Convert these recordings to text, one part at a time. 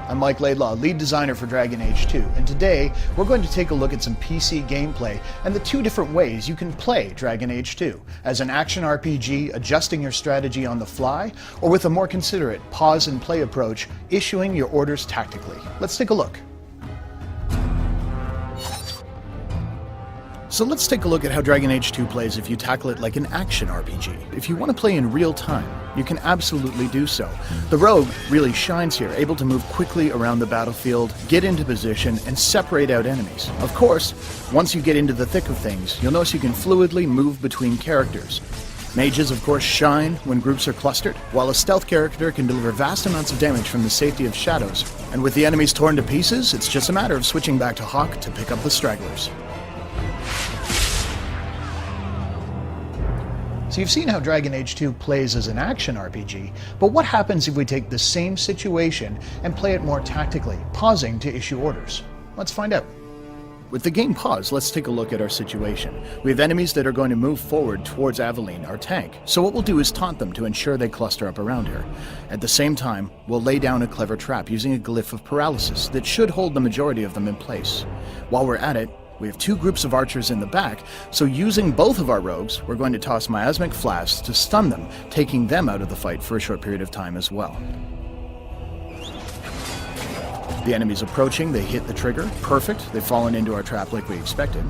I'm Mike Laidlaw, lead designer for Dragon Age 2, and today we're going to take a look at some PC gameplay and the two different ways you can play Dragon Age 2, as an action RPG, adjusting your strategy on the fly, or with a more considerate pause and play approach, issuing your orders tactically. Let's take a look. So let's take a look at how Dragon Age 2 plays if you tackle it like an action RPG. If you want to play in real time, you can absolutely do so. The rogue really shines here, able to move quickly around the battlefield, get into position, and separate out enemies. Of course, once you get into the thick of things, you'll notice you can fluidly move between characters. Mages, of course, shine when groups are clustered, while a stealth character can deliver vast amounts of damage from the safety of shadows. And with the enemies torn to pieces, it's just a matter of switching back to Hawk to pick up the stragglers. So you've seen how Dragon Age 2 plays as an action RPG, but what happens if we take the same situation and play it more tactically, pausing to issue orders? Let's find out. With the game paused, let's take a look at our situation. We have enemies that are going to move forward towards Aveline, our tank, so what we'll do is taunt them to ensure they cluster up around her. At the same time, we'll lay down a clever trap using a glyph of paralysis that should hold the majority of them in place. While we're at it, we have two groups of archers in the back, so using both of our rogues, we're going to toss miasmic flasks to stun them, taking them out of the fight for a short period of time as well. The enemy's approaching, they hit the trigger, perfect, they've fallen into our trap like we expected.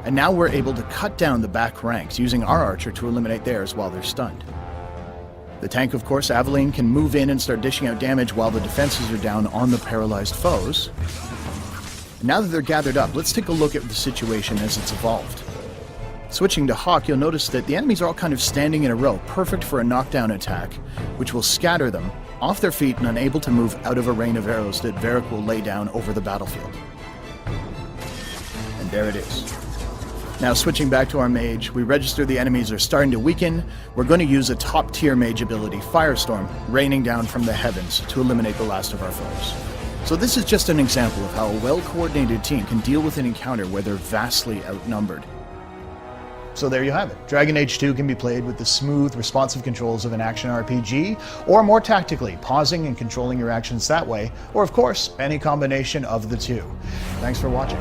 And now we're able to cut down the back ranks, using our archer to eliminate theirs while they're stunned. The tank, of course, Aveline, can move in and start dishing out damage while the defenses are down on the paralyzed foes. Now that they're gathered up, let's take a look at the situation as it's evolved. Switching to Hawk, you'll notice that the enemies are all kind of standing in a row, perfect for a knockdown attack, which will scatter them off their feet and unable to move out of a rain of arrows that Varric will lay down over the battlefield. And there it is. Now switching back to our mage, we register the enemies are starting to weaken. We're going to use a top-tier mage ability, Firestorm, raining down from the heavens to eliminate the last of our foes. So this is just an example of how a well-coordinated team can deal with an encounter where they're vastly outnumbered. So there you have it. Dragon Age 2 can be played with the smooth, responsive controls of an action RPG, or more tactically, pausing and controlling your actions that way, or of course, any combination of the two. Thanks for watching.